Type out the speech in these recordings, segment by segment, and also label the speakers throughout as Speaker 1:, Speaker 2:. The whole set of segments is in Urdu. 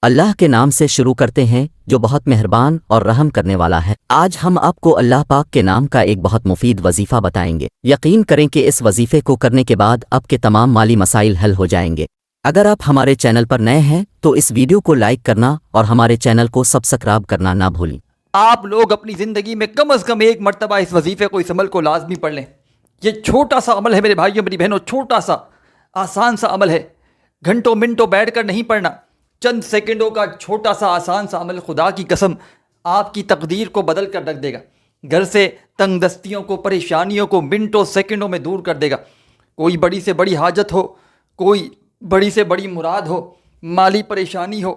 Speaker 1: اللہ کے نام سے شروع کرتے ہیں جو بہت مہربان اور رحم کرنے والا ہے۔ آج ہم آپ کو اللہ پاک کے نام کا ایک بہت مفید وظیفہ بتائیں گے۔ یقین کریں کہ اس وظیفے کو کرنے کے بعد آپ کے تمام مالی مسائل حل ہو جائیں گے۔ اگر آپ ہمارے چینل پر نئے ہیں تو اس ویڈیو کو لائک کرنا اور ہمارے چینل کو سبسکرائب کرنا نہ بھولیں۔
Speaker 2: آپ لوگ اپنی زندگی میں کم از کم ایک مرتبہ اس وظیفے کو، اس عمل کو لازمی پڑھ لیں۔ یہ چھوٹا سا عمل ہے میرے بھائیوں میری بہنوں، چھوٹا سا آسان سا عمل ہے۔ گھنٹوں منٹوں بیٹھ کر نہیں پڑھنا، چند سیکنڈوں کا چھوٹا سا آسان سا عمل خدا کی قسم آپ کی تقدیر کو بدل کر رکھ دے گا۔ گھر سے تنگ دستیوں کو، پریشانیوں کو منٹوں سیکنڈوں میں دور کر دے گا۔ کوئی بڑی سے بڑی حاجت ہو، کوئی بڑی سے بڑی مراد ہو، مالی پریشانی ہو،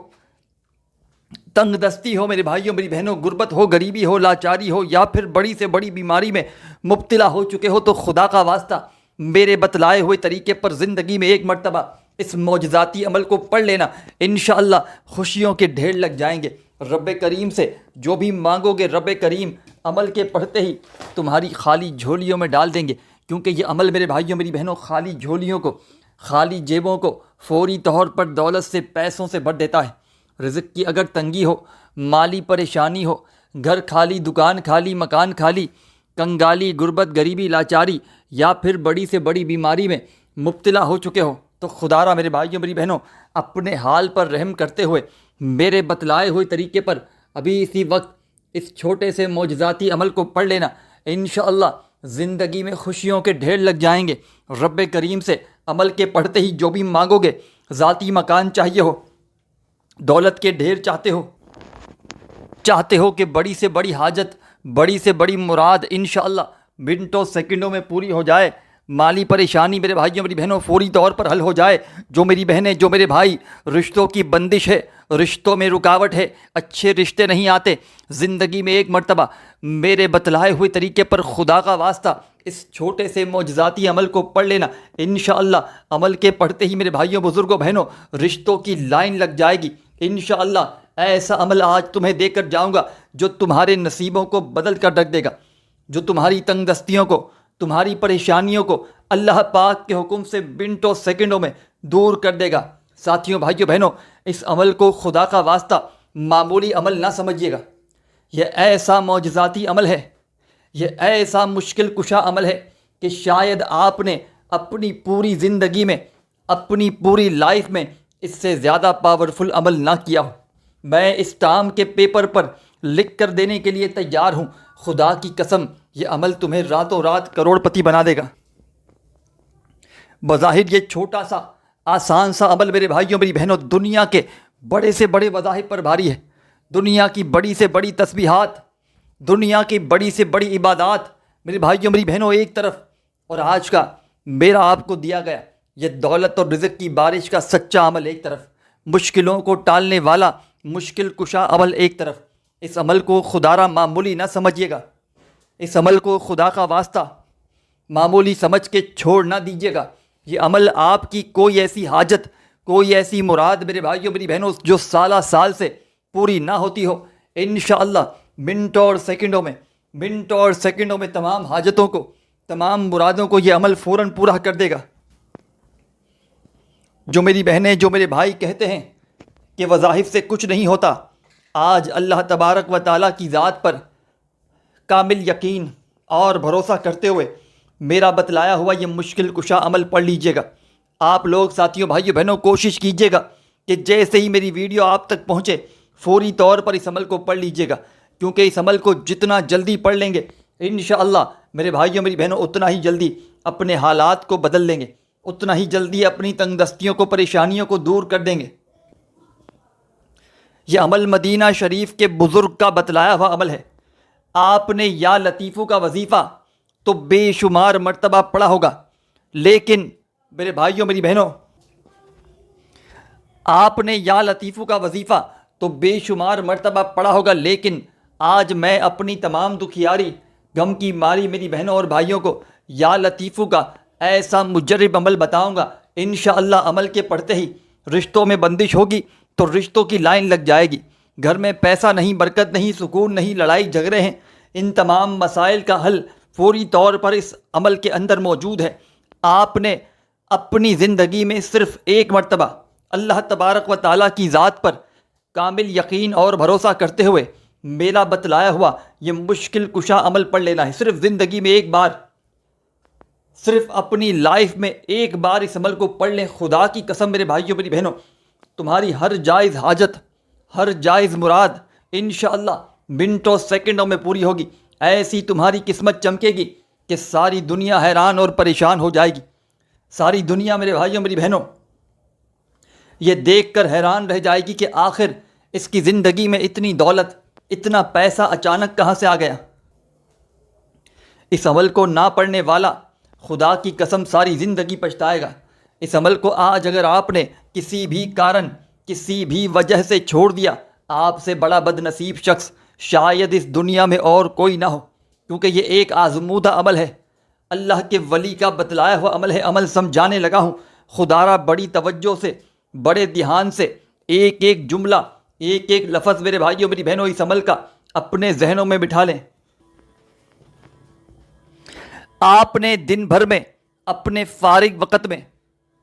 Speaker 2: تنگ دستی ہو میرے بھائیوں میری بہنوں، غربت ہو، غریبی ہو، لاچاری ہو، یا پھر بڑی سے بڑی بیماری میں مبتلا ہو چکے ہو، تو خدا کا واسطہ میرے بتلائے ہوئے طریقے پر زندگی میں ایک مرتبہ اس معجزاتی عمل کو پڑھ لینا، انشاءاللہ خوشیوں کے ڈھیر لگ جائیں گے۔ رب کریم سے جو بھی مانگو گے رب کریم عمل کے پڑھتے ہی تمہاری خالی جھولیوں میں ڈال دیں گے، کیونکہ یہ عمل میرے بھائیوں میری بہنوں خالی جھولیوں کو، خالی جیبوں کو فوری طور پر دولت سے، پیسوں سے بھر دیتا ہے۔ رزق کی اگر تنگی ہو، مالی پریشانی ہو، گھر خالی، دکان خالی، مکان خالی، کنگالی، غربت، غریبی، لاچاری، یا پھر بڑی سے بڑی بیماری میں مبتلا ہو چکے ہو، تو خدا را میرے بھائیوں میری بہنوں اپنے حال پر رحم کرتے ہوئے میرے بتلائے ہوئے طریقے پر ابھی اسی وقت اس چھوٹے سے معجزاتی عمل کو پڑھ لینا، انشاءاللہ زندگی میں خوشیوں کے ڈھیر لگ جائیں گے۔ رب کریم سے عمل کے پڑھتے ہی جو بھی مانگو گے، ذاتی مکان چاہیے ہو، دولت کے ڈھیر چاہتے ہو کہ بڑی سے بڑی حاجت، بڑی سے بڑی مراد انشاءاللہ منٹوں سیکنڈوں میں پوری ہو جائے، مالی پریشانی میرے بھائیوں میری بہنوں فوری طور پر حل ہو جائے، جو میری بہنیں، جو میرے بھائی رشتوں کی بندش ہے، رشتوں میں رکاوٹ ہے، اچھے رشتے نہیں آتے، زندگی میں ایک مرتبہ میرے بتلائے ہوئے طریقے پر خدا کا واسطہ اس چھوٹے سے معجزاتی عمل کو پڑھ لینا، انشاءاللہ عمل کے پڑھتے ہی میرے بھائیوں بزرگوں بہنوں رشتوں کی لائن لگ جائے گی۔ انشاءاللہ ایسا عمل آج تمہیں دے کر جاؤں گا جو تمہارے نصیبوں کو بدل کر رکھ دے گا، جو تمہاری تنگ دستیوں کو، تمہاری پریشانیوں کو اللہ پاک کے حکم سے منٹوں سیکنڈوں میں دور کر دے گا۔ ساتھیوں، بھائیوں، بہنوں، اس عمل کو خدا کا واسطہ معمولی عمل نہ سمجھیے گا۔ یہ ایسا معجزاتی عمل ہے، یہ ایسا مشکل کشا عمل ہے کہ شاید آپ نے اپنی پوری زندگی میں، اپنی پوری لائف میں اس سے زیادہ پاورفل عمل نہ کیا ہو۔ میں اس ٹام کے پیپر پر لکھ کر دینے کے لیے تیار ہوں، خدا کی قسم یہ عمل تمہیں راتوں رات کروڑ پتی بنا دے گا۔ بظاہر یہ چھوٹا سا آسان سا عمل میرے بھائیوں میری بہنوں دنیا کے بڑے سے بڑے وظائف پر بھاری ہے۔ دنیا کی بڑی سے بڑی تسبیحات، دنیا کی بڑی سے بڑی عبادات میرے بھائیوں میری بہنوں ایک طرف، اور آج کا میرا آپ کو دیا گیا یہ دولت اور رزق کی بارش کا سچا عمل ایک طرف، مشکلوں کو ٹالنے والا مشکل کشا عمل ایک طرف۔ اس عمل کو خدا را معمولی نہ سمجھیے گا، اس عمل کو خدا کا واسطہ معمولی سمجھ کے چھوڑ نہ دیجیے گا۔ یہ عمل آپ کی کوئی ایسی حاجت، کوئی ایسی مراد میرے بھائیوں میری بہنوں جو سالہ سال سے پوری نہ ہوتی ہو، انشاءاللہ منٹوں اور سیکنڈوں میں تمام حاجتوں کو، تمام مرادوں کو یہ عمل فوراً پورا کر دے گا۔ جو میری بہنیں، جو میرے بھائی کہتے ہیں کہ وظائف سے کچھ نہیں ہوتا، آج اللہ تبارک و تعالیٰ کی ذات پر کامل یقین اور بھروسہ کرتے ہوئے میرا بتلایا ہوا یہ مشکل کشا عمل پڑھ لیجئے گا۔ آپ لوگ ساتھیوں، بھائیوں، بہنوں کوشش کیجئے گا کہ جیسے ہی میری ویڈیو آپ تک پہنچے فوری طور پر اس عمل کو پڑھ لیجئے گا، کیونکہ اس عمل کو جتنا جلدی پڑھ لیں گے انشاءاللہ میرے بھائیوں میری بہنوں اتنا ہی جلدی اپنے حالات کو بدل لیں گے، اتنا ہی جلدی اپنی تنگ دستیوں کو، پریشانیوں کو دور کر دیں گے۔ یہ عمل مدینہ شریف کے بزرگ کا بتلایا ہوا عمل ہے۔ آپ نے یا لطیفو کا وظیفہ تو بے شمار مرتبہ پڑھا ہوگا، لیکن میرے بھائیوں میری بہنوں آپ نے یا لطیفو کا وظیفہ تو بے شمار مرتبہ پڑھا ہوگا، لیکن آج میں اپنی تمام دکھیاری، غم کی ماری میری بہنوں اور بھائیوں کو یا لطیفو کا ایسا مجرب عمل بتاؤں گا، انشاءاللہ عمل کے پڑھتے ہی رشتوں میں بندش ہوگی تو رشتوں کی لائن لگ جائے گی، گھر میں پیسہ نہیں، برکت نہیں، سکون نہیں، لڑائی جھگڑے ہیں، ان تمام مسائل کا حل فوری طور پر اس عمل کے اندر موجود ہے۔ آپ نے اپنی زندگی میں صرف ایک مرتبہ اللہ تبارک و تعالیٰ کی ذات پر کامل یقین اور بھروسہ کرتے ہوئے میرا بتلایا ہوا یہ مشکل کشا عمل پڑھ لینا ہے۔ صرف زندگی میں ایک بار، صرف اپنی لائف میں ایک بار اس عمل کو پڑھ لیں۔ خدا کی قسم میرے بھائیوں میری بہنوں، تمہاری ہر جائز حاجت، ہر جائز مراد انشاءاللہ منٹوں سیکنڈوں میں پوری ہوگی۔ ایسی تمہاری قسمت چمکے گی کہ ساری دنیا حیران اور پریشان ہو جائے گی۔ ساری دنیا میرے بھائیوں میری بہنوں یہ دیکھ کر حیران رہ جائے گی کہ آخر اس کی زندگی میں اتنی دولت، اتنا پیسہ اچانک کہاں سے آ گیا۔ اس عمل کو نہ پڑھنے والا خدا کی قسم ساری زندگی پچھتائے گا۔ اس عمل کو آج اگر آپ نے کسی بھی کارن، کسی بھی وجہ سے چھوڑ دیا، آپ سے بڑا بد نصیب شخص شاید اس دنیا میں اور کوئی نہ ہو، کیونکہ یہ ایک آزمودہ عمل ہے، اللہ کے ولی کا بتلایا ہوا عمل ہے۔ عمل سمجھانے لگا ہوں، خدا را بڑی توجہ سے، بڑے دھیان سے ایک ایک جملہ، ایک ایک لفظ میرے بھائیوں میری بہنوں اس عمل کا اپنے ذہنوں میں بٹھا لیں۔ آپ نے دن بھر میں اپنے فارغ وقت میں،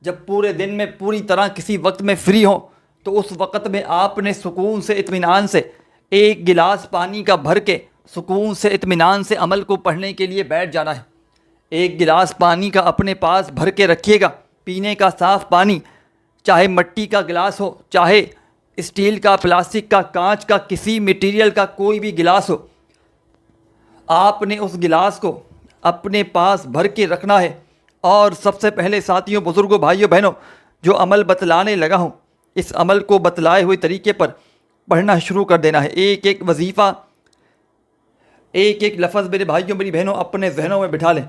Speaker 2: جب پورے دن میں پوری طرح کسی وقت میں فری ہوں، تو اس وقت میں آپ نے سکون سے، اطمینان سے ایک گلاس پانی کا بھر کے سکون سے، اطمینان سے عمل کو پڑھنے کے لیے بیٹھ جانا ہے۔ ایک گلاس پانی کا اپنے پاس بھر کے رکھیے گا، پینے کا صاف پانی، چاہے مٹی کا گلاس ہو، چاہے اسٹیل کا، پلاسٹک کا، کانچ کا، کسی میٹیریل کا کوئی بھی گلاس ہو، آپ نے اس گلاس کو اپنے پاس بھر کے رکھنا ہے۔ اور سب سے پہلے ساتھیوں، بزرگوں، بھائیوں، بہنوں، جو عمل بتلانے لگا ہوں، اس عمل کو بتلائے ہوئے طریقے پر پڑھنا شروع کر دینا ہے۔ ایک ایک وظیفہ، ایک ایک لفظ میرے بھائیوں میری بہنوں اپنے ذہنوں میں بٹھا لیں۔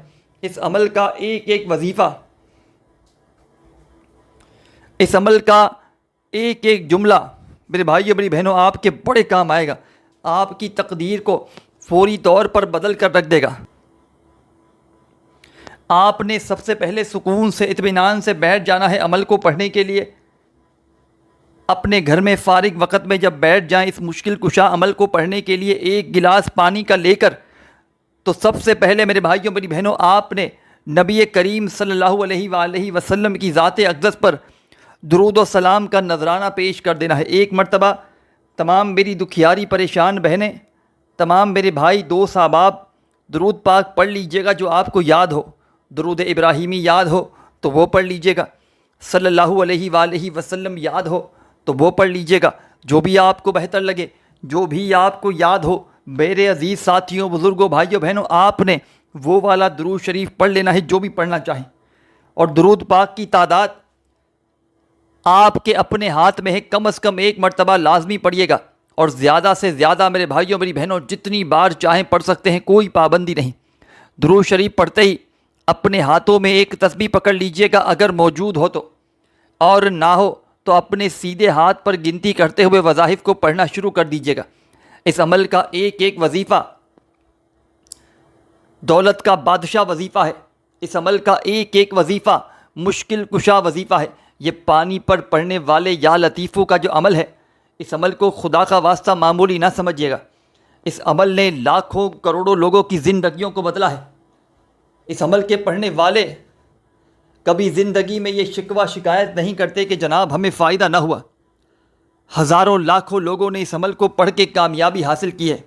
Speaker 2: اس عمل کا ایک ایک وظیفہ، اس عمل کا ایک ایک جملہ میرے بھائیوں میری بہنوں آپ کے بڑے کام آئے گا، آپ کی تقدیر کو فوری طور پر بدل کر رکھ دے گا۔ آپ نے سب سے پہلے سکون سے، اطمینان سے بیٹھ جانا ہے عمل کو پڑھنے کے لیے۔ اپنے گھر میں فارغ وقت میں جب بیٹھ جائیں اس مشکل کشا عمل کو پڑھنے کے لیے ایک گلاس پانی کا لے کر، تو سب سے پہلے میرے بھائیوں میری بہنوں آپ نے نبی کریم صلی اللہ علیہ وآلہ وسلم کی ذات اقدس پر درود و سلام کا نذرانہ پیش کر دینا ہے۔ ایک مرتبہ تمام میری دکھیاری پریشان بہنیں، تمام میرے بھائی، دوست، احباب، درود پاک پڑھ لیجئے گا جو آپ کو یاد ہو۔ درود ابراہیمی یاد ہو تو وہ پڑھ لیجئے گا، صلی اللہ علیہ وآلہ وسلم یاد ہو تو وہ پڑھ لیجئے گا، جو بھی آپ کو بہتر لگے، جو بھی آپ کو یاد ہو۔ میرے عزیز ساتھیوں، بزرگوں، بھائیوں، بہنوں، آپ نے وہ والا درود شریف پڑھ لینا ہے جو بھی پڑھنا چاہیں، اور درود پاک کی تعداد آپ کے اپنے ہاتھ میں ہے، کم از کم ایک مرتبہ لازمی پڑھیے گا، اور زیادہ سے زیادہ میرے بھائیوں میری بہنوں جتنی بار چاہیں پڑھ سکتے ہیں، کوئی پابندی نہیں۔ درود شریف پڑھتے ہی اپنے ہاتھوں میں ایک تسبیح پکڑ لیجئے گا اگر موجود ہو تو، اور نہ ہو تو اپنے سیدھے ہاتھ پر گنتی کرتے ہوئے وظائف کو پڑھنا شروع کر دیجئے گا۔ اس عمل کا ایک ایک وظیفہ دولت کا بادشاہ وظیفہ ہے۔ اس عمل کا ایک ایک وظیفہ مشکل کشا وظیفہ ہے۔ یہ پانی پر پڑھنے والے یا لطیفوں کا جو عمل ہے، اس عمل کو خدا کا واسطہ معمولی نہ سمجھیے گا۔ اس عمل نے لاکھوں کروڑوں لوگوں کی زندگیوں کو بدلا ہے۔ اس عمل کے پڑھنے والے کبھی زندگی میں یہ شکوہ شکایت نہیں کرتے کہ جناب ہمیں فائدہ نہ ہوا۔ ہزاروں لاکھوں لوگوں نے اس عمل کو پڑھ کے کامیابی حاصل کی ہے۔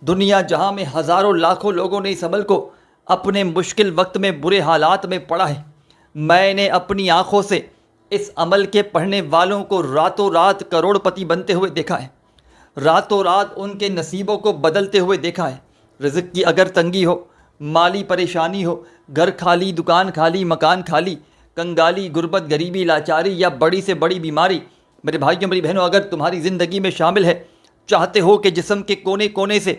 Speaker 2: دنیا جہاں میں ہزاروں لاکھوں لوگوں نے اس عمل کو اپنے مشکل وقت میں، برے حالات میں پڑھا ہے۔ میں نے اپنی آنکھوں سے اس عمل کے پڑھنے والوں کو راتوں رات کروڑ پتی بنتے ہوئے دیکھا ہے، راتوں رات ان کے نصیبوں کو بدلتے ہوئے دیکھا ہے۔ رزق کی اگر تنگی ہو، مالی پریشانی ہو، گھر خالی، دکان خالی، مکان خالی، کنگالی، غربت، غریبی، لاچاری یا بڑی سے بڑی بیماری، میرے بھائیوں میری بہنوں اگر تمہاری زندگی میں شامل ہے، چاہتے ہو کہ جسم کے کونے کونے سے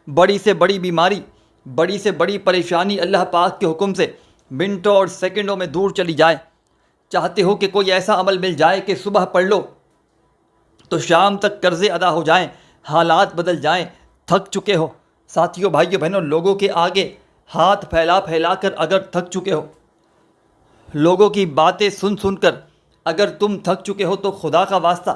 Speaker 2: بڑی سے بڑی بیماری، بڑی سے بڑی پریشانی اللہ پاک کے حکم سے منٹوں اور سیکنڈوں میں دور چلی جائے، چاہتے ہو کہ کوئی ایسا عمل مل جائے کہ صبح پڑھ لو تو شام تک قرضے ادا ہو جائیں، حالات بدل جائیں، تھک چکے ہو، ساتھیوں، بھائیوں، بہنوں، لوگوں کے آگے ہاتھ پھیلا پھیلا کر اگر تھک چکے ہو، لوگوں کی باتیں سن سن کر اگر تم تھک چکے ہو، تو خدا کا واسطہ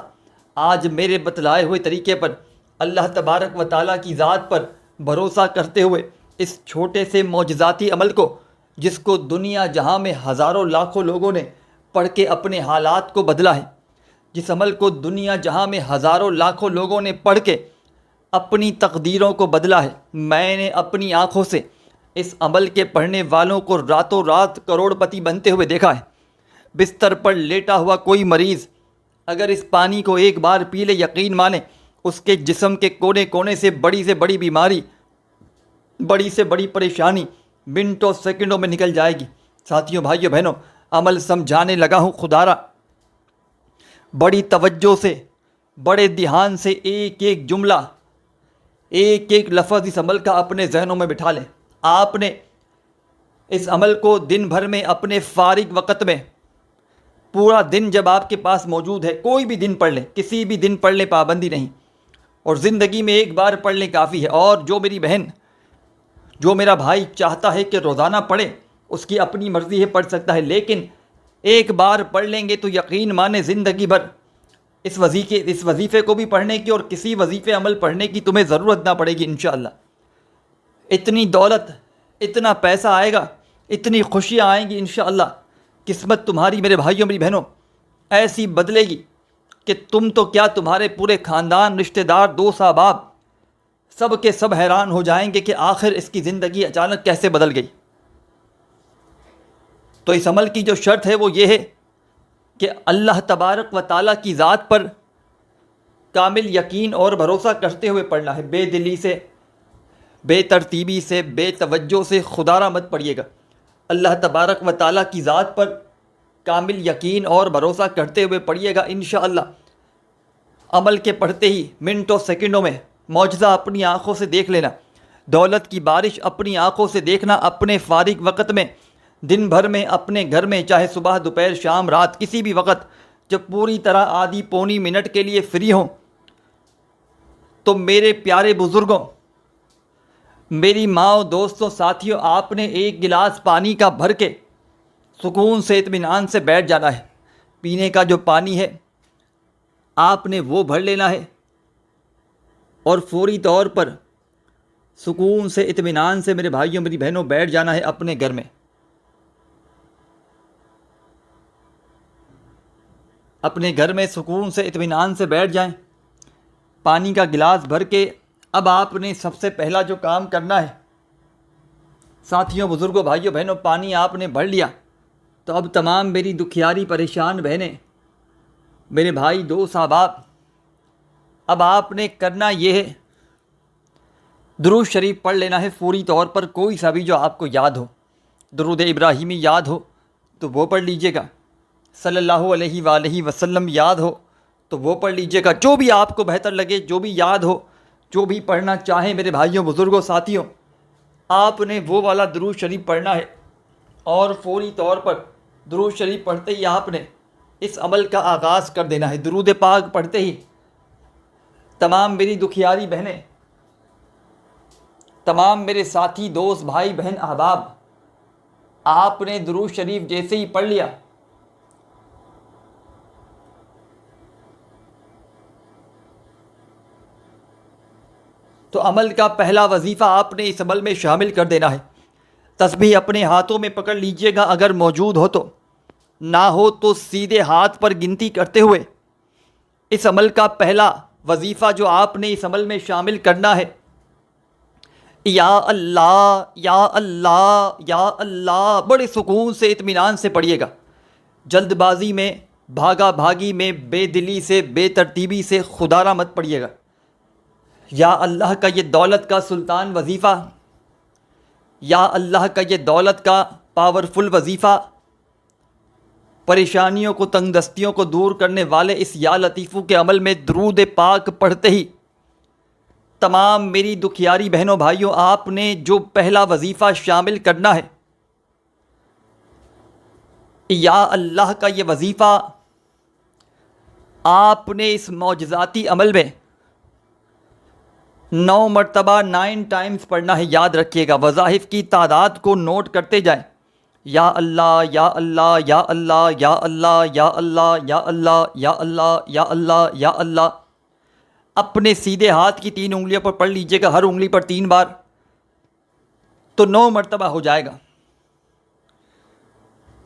Speaker 2: آج میرے بتلائے ہوئے طریقے پر اللہ تبارک و تعالیٰ کی ذات پر بھروسہ کرتے ہوئے اس چھوٹے سے معجزاتی عمل کو، جس کو دنیا جہاں میں ہزاروں لاکھوں لوگوں نے پڑھ کے اپنے حالات کو بدلا ہے، جس عمل کو دنیا جہاں میں ہزاروں لاکھوں لوگوں نے پڑھ کے اپنی تقدیروں کو بدلا ہے، میں نے اپنی آنکھوں سے اس عمل کے پڑھنے والوں کو راتوں رات کروڑ پتی بنتے ہوئے دیکھا ہے۔ بستر پر لیٹا ہوا کوئی مریض اگر اس پانی کو ایک بار پی لے، یقین مانیں اس کے جسم کے کونے کونے سے بڑی بیماری، بڑی سے بڑی پریشانی منٹوں سیکنڈوں میں نکل جائے گی۔ ساتھیوں، بھائیوں، بہنوں، عمل سمجھانے لگا ہوں، خدا را بڑی توجہ سے، بڑے دھیان سے ایک ایک جملہ، ایک ایک لفظ اس عمل کا اپنے ذہنوں میں بٹھا لیں۔ آپ نے اس عمل کو دن بھر میں اپنے فارغ وقت میں، پورا دن جب آپ کے پاس موجود ہے، کوئی بھی دن پڑھ لیں، کسی بھی دن پڑھ لیں، پابندی نہیں، اور زندگی میں ایک بار پڑھ لیں کافی ہے۔ اور جو میری بہن، جو میرا بھائی چاہتا ہے کہ روزانہ پڑھے، اس کی اپنی مرضی ہے، پڑھ سکتا ہے، لیکن ایک بار پڑھ لیں گے تو یقین مانیں زندگی بھر اس وظیفے کو بھی پڑھنے کی اور کسی وظیفے عمل پڑھنے کی تمہیں ضرورت نہ پڑے گی انشاءاللہ۔ اتنی دولت، اتنا پیسہ آئے گا، اتنی خوشیاں آئیں گی انشاءاللہ، قسمت تمہاری میرے بھائیوں میری بہنوں ایسی بدلے گی کہ تم تو کیا، تمہارے پورے خاندان، رشتہ دار، دوست احباب سب کے سب حیران ہو جائیں گے کہ آخر اس کی زندگی اچانک کیسے بدل گئی۔ تو اس عمل کی جو شرط ہے وہ یہ ہے کہ اللہ تبارک و تعالیٰ کی ذات پر کامل یقین اور بھروسہ کرتے ہوئے پڑھنا ہے، بے دلی سے، بے ترتیبی سے، بے توجہ سے، خدا را مت پڑھیے گا۔ اللہ تبارک و تعالیٰ کی ذات پر کامل یقین اور بھروسہ کرتے ہوئے پڑھیے گا انشاءاللہ۔ عمل کے پڑھتے ہی منٹوں سیکنڈوں میں معجزہ اپنی آنکھوں سے دیکھ لینا، دولت کی بارش اپنی آنکھوں سے دیکھنا، اپنے فارغ وقت میں، دن بھر میں، اپنے گھر میں، چاہے صبح، دوپہر، شام، رات، کسی بھی وقت جب پوری طرح آدھی پونی منٹ کے لیے فری ہوں تو میرے پیارے بزرگوں، میری ماں، دوستوں، ساتھیوں، آپ نے ایک گلاس پانی کا بھر کے سکون سے، اطمینان سے بیٹھ جانا ہے۔ پینے کا جو پانی ہے آپ نے وہ بھر لینا ہے اور فوری طور پر سکون سے، اطمینان سے میرے بھائیوں میری بہنوں بیٹھ جانا ہے اپنے گھر میں۔ اپنے گھر میں سکون سے، اطمینان سے بیٹھ جائیں، پانی کا گلاس بھر کے اب آپ نے سب سے پہلا جو کام کرنا ہے، ساتھیوں، بزرگوں، بھائیوں، بہنوں، پانی آپ نے بھر لیا تو اب تمام میری دکھیاری پریشان بہنیں، میرے بھائی، دوست، احباب، اب آپ نے کرنا یہ ہے، درود شریف پڑھ لینا ہے فوری طور پر، کوئی سا بھی جو آپ کو یاد ہو، درود ابراہیمی یاد ہو تو وہ پڑھ لیجئے گا، صلی اللہ علیہ وآلہ وسلم یاد ہو تو وہ پڑھ لیجئے گا، جو بھی آپ کو بہتر لگے، جو بھی یاد ہو، جو بھی پڑھنا چاہیں میرے بھائیوں، بزرگوں، ساتھیوں، آپ نے وہ والا درود شریف پڑھنا ہے۔ اور فوری طور پر درود شریف پڑھتے ہی آپ نے اس عمل کا آغاز کر دینا ہے۔ درود پاک پڑھتے ہی تمام میری دکھیاری بہنیں، تمام میرے ساتھی، دوست، بھائی، بہن، احباب، آپ نے درود شریف جیسے ہی پڑھ لیا تو عمل کا پہلا وظیفہ آپ نے اس عمل میں شامل کر دینا ہے۔ تسبیح اپنے ہاتھوں میں پکڑ لیجئے گا، اگر موجود ہو تو، نہ ہو تو سیدھے ہاتھ پر گنتی کرتے ہوئے اس عمل کا پہلا وظیفہ جو آپ نے اس عمل میں شامل کرنا ہے، یا اللہ، یا اللہ، یا اللہ، بڑے سکون سے، اطمینان سے پڑھیے گا، جلد بازی میں، بھاگا بھاگی میں، بے دلی سے، بے ترتیبی سے خدا را مت پڑھیے گا۔ یا اللہ کا یہ دولت کا سلطان وظیفہ، یا اللہ کا یہ دولت کا پاورفل وظیفہ، پریشانیوں کو، تنگ دستیوں کو دور کرنے والے اس یا لطیفو کے عمل میں درود پاک پڑھتے ہی تمام میری دکھیاری بہنوں، بھائیوں، آپ نے جو پہلا وظیفہ شامل کرنا ہے، یا اللہ کا یہ وظیفہ آپ نے اس معجزاتی عمل میں 9 مرتبہ 9 ٹائمز پڑھنا ہے۔ یاد رکھیے گا، وظائف کی تعداد کو نوٹ کرتے جائیں، یا اللہ، یا اللہ، یا اللہ، یا اللہ، یا اللہ، یا اللہ، یا اللہ، یا اللہ، یا اللہ۔ اپنے سیدھے ہاتھ کی 3 انگلیوں پر پڑھ لیجئے گا، ہر انگلی پر 3 بار، تو 9 مرتبہ ہو جائے گا۔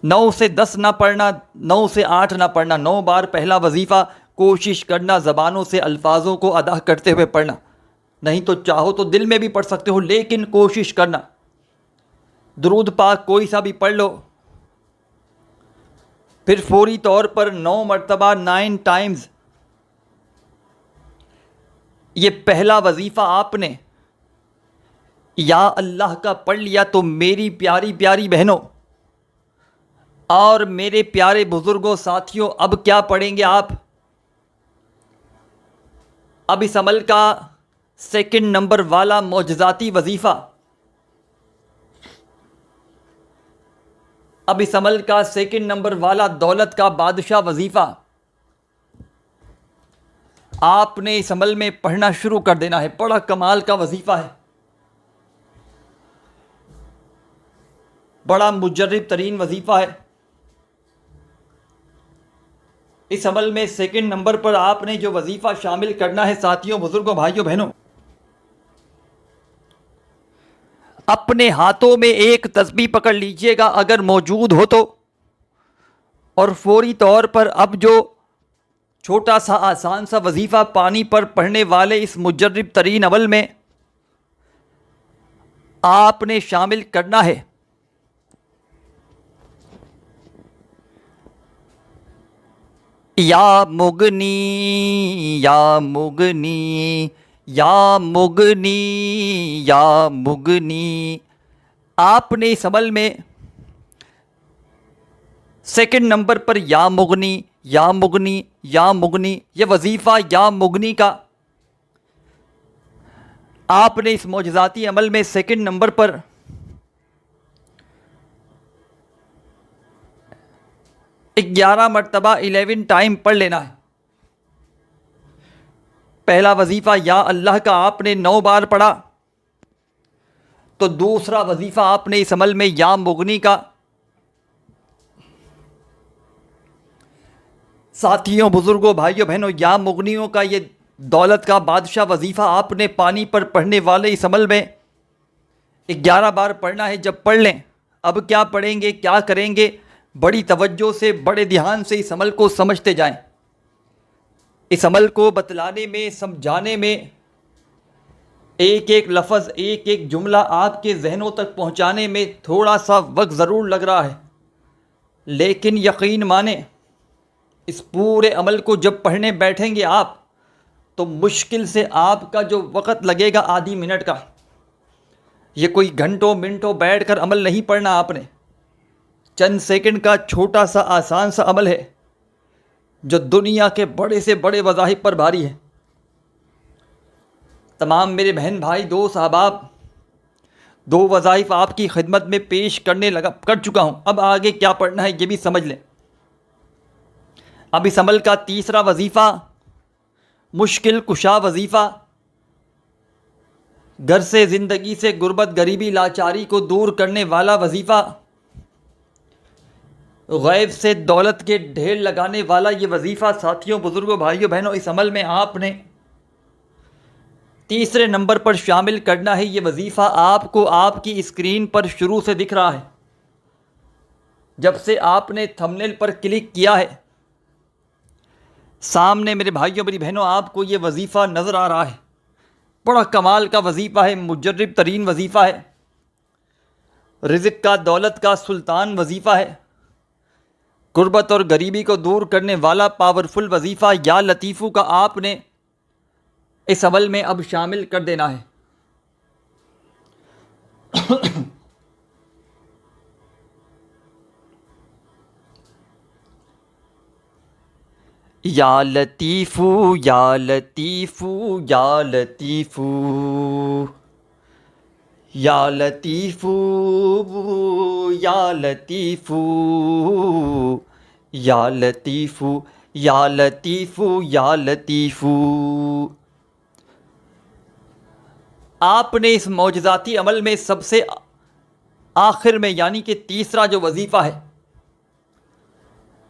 Speaker 2: 9 سے 10 نہ پڑھنا، 9 سے 8 نہ پڑھنا، 9 بار پہلا وظیفہ کوشش کرنا زبانوں سے الفاظوں کو ادا کرتے ہوئے پڑھنا، نہیں تو چاہو تو دل میں بھی پڑھ سکتے ہو، لیکن کوشش کرنا۔ درود پاک کوئی سا بھی پڑھ لو، پھر فوری طور پر 9 مرتبہ 9 ٹائمز یہ پہلا وظیفہ آپ نے یا اللہ کا پڑھ لیا تو میری پیاری پیاری بہنوں اور میرے پیارے بزرگوں ساتھیوں، اب کیا پڑھیں گے آپ؟ اب اس عمل کا 2 نمبر والا معجزاتی وظیفہ، اب اس عمل کا 2 نمبر والا دولت کا بادشاہ وظیفہ آپ نے اس عمل میں پڑھنا شروع کر دینا ہے۔ بڑا کمال کا وظیفہ ہے، بڑا مجرب ترین وظیفہ ہے۔ اس عمل میں 2 نمبر پر آپ نے جو وظیفہ شامل کرنا ہے ساتھیوں، بزرگوں، بھائیوں، بہنوں، اپنے ہاتھوں میں ایک تسبیح پکڑ لیجئے گا اگر موجود ہو تو، اور فوری طور پر اب جو چھوٹا سا آسان سا وظیفہ پانی پر پڑھنے والے اس مجرب ترین عمل میں آپ نے شامل کرنا ہے۔ یا مغنی یا مغنی یا مغنی یا مغنی، آپ نے اس عمل میں 2 نمبر پر یا مغنی یا مغنی یا مغنی، یہ وظیفہ یا مغنی کا آپ نے اس معجزاتی عمل میں 2 نمبر پر 11 مرتبہ 11 ٹائم پڑھ لینا ہے۔ پہلا وظیفہ یا اللہ کا آپ نے 9 بار پڑھا، تو دوسرا وظیفہ آپ نے اس عمل میں یا مغنی کا، ساتھیوں، بزرگوں، بھائیوں، بہنوں، یا مغنیوں کا یہ دولت کا بادشاہ وظیفہ آپ نے پانی پر پڑھنے والے اس عمل میں 11 بار پڑھنا ہے۔ جب پڑھ لیں، اب کیا پڑھیں گے، کیا کریں گے، بڑی توجہ سے، بڑے دھیان سے اس عمل کو سمجھتے جائیں۔ اس عمل کو بتلانے میں، سمجھانے میں، ایک ایک لفظ، ایک ایک جملہ آپ کے ذہنوں تک پہنچانے میں تھوڑا سا وقت ضرور لگ رہا ہے، لیکن یقین مانیں اس پورے عمل کو جب پڑھنے بیٹھیں گے آپ تو مشکل سے آپ کا جو وقت لگے گا آدھی منٹ کا، یہ کوئی گھنٹوں منٹوں بیٹھ کر عمل نہیں پڑھنا آپ نے، چند سیکنڈ کا چھوٹا سا آسان سا عمل ہے جو دنیا کے بڑے سے بڑے وظائف پر بھاری ہے۔ تمام میرے بہن بھائی، دوست، احباب، 2 وظائف آپ کی خدمت میں پیش کر چکا ہوں، اب آگے کیا پڑھنا ہے یہ بھی سمجھ لیں۔ اب اس عمل کا تیسرا وظیفہ، مشکل کشا وظیفہ، گھر سے، زندگی سے، غربت، غریبی، لاچاری کو دور کرنے والا وظیفہ، غیب سے دولت کے ڈھیر لگانے والا یہ وظیفہ ساتھیوں، بزرگوں، بھائیوں، بہنوں، اس عمل میں آپ نے 3 نمبر پر شامل کرنا ہے۔ یہ وظیفہ آپ کو آپ کی اسکرین پر شروع سے دکھ رہا ہے، جب سے آپ نے تھمبنیل پر کلک کیا ہے سامنے میرے بھائیوں، میری بہنوں، آپ کو یہ وظیفہ نظر آ رہا ہے۔ بڑا کمال کا وظیفہ ہے، مجرب ترین وظیفہ ہے، رزق کا، دولت کا سلطان وظیفہ ہے، غربت اور غریبی کو دور کرنے والا پاورفل وظیفہ یا لطیفو کا آپ نے اس عمل میں اب شامل کر دینا ہے۔ یا لطیفو یا لطیفو یا لطیفو یا لطیفو یا لطیفو یا لطیفو یا لطیفو یا لطیفو، آپ نے اس معجزاتی عمل میں سب سے آخر میں، یعنی کہ تیسرا جو وظیفہ ہے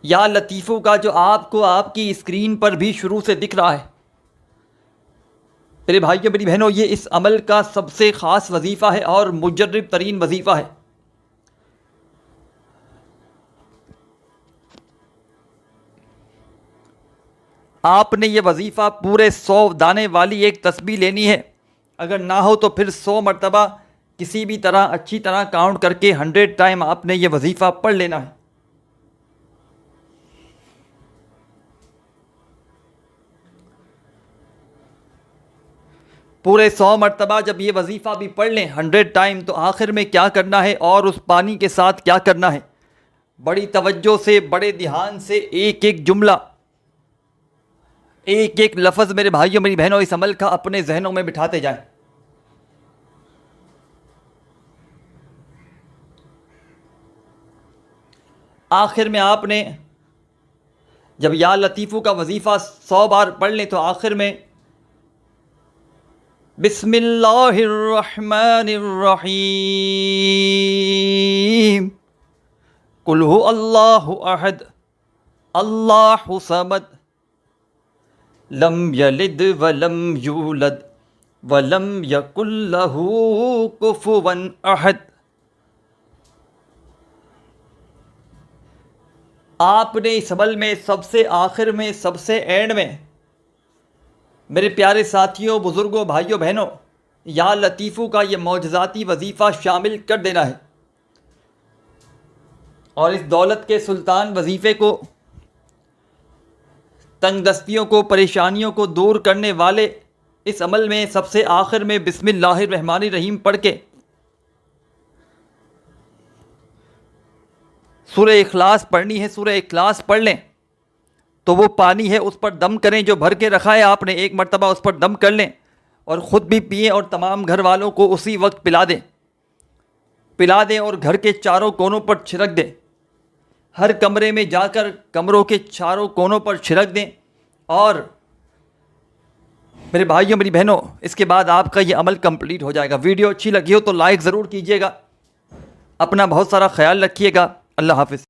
Speaker 2: یا لطیفو کا، جو آپ کو آپ کی اسکرین پر بھی شروع سے دکھ رہا ہے، میرے بھائیوں، میری بہنوں، یہ اس عمل کا سب سے خاص وظیفہ ہے اور مجرب ترین وظیفہ ہے۔ آپ نے یہ وظیفہ پورے 100 دانے والی ایک تسبیح لینی ہے، اگر نہ ہو تو پھر 100 مرتبہ کسی بھی طرح اچھی طرح کاؤنٹ کر کے 100 ٹائم آپ نے یہ وظیفہ پڑھ لینا ہے۔ پورے 100 مرتبہ جب یہ وظیفہ بھی پڑھ لیں 100 ٹائم، تو آخر میں کیا کرنا ہے اور اس پانی کے ساتھ کیا کرنا ہے، بڑی توجہ سے بڑے دھیان سے ایک ایک جملہ، ایک ایک لفظ میرے بھائیوں میری بہنوں اس عمل کا اپنے ذہنوں میں بٹھاتے جائیں۔ آخر میں آپ نے جب یا لطیفو کا وظیفہ 100 بار پڑھ لیں تو آخر میں بسم اللہ الرحمن الرحیم قل هو اللہ احد اللہ صمد لم یلد ولم یولد ولم یکن لہ کفوا احد۔ آپ نے اس عمل میں سب سے آخر میں، سب سے اینڈ میں میرے پیارے ساتھیوں، بزرگوں، بھائیوں، بہنوں، یا لطیفو کا یہ معجزاتی وظیفہ شامل کر دینا ہے، اور اس دولت کے سلطان وظیفے کو، تنگ دستیوں کو، پریشانیوں کو دور کرنے والے اس عمل میں سب سے آخر میں بسم اللہ الرحمن الرحیم پڑھ کے سورہ اخلاص پڑھنی ہے، سورہ اخلاص پڑھ لیں تو وہ پانی ہے اس پر دم کریں، جو بھر کے رکھا ہے آپ نے، ایک مرتبہ اس پر دم کر لیں اور خود بھی پئیں اور تمام گھر والوں کو اسی وقت پلا دیں اور گھر کے چاروں کونوں پر چھڑک دیں، ہر کمرے میں جا کر کمروں کے چاروں کونوں پر چھڑک دیں۔ اور میرے بھائیوں میری بہنوں، اس کے بعد آپ کا یہ عمل کمپلیٹ ہو جائے گا۔ ویڈیو اچھی لگی ہو تو لائک ضرور کیجیے گا، اپنا بہت سارا خیال رکھیے گا۔ اللہ حافظ۔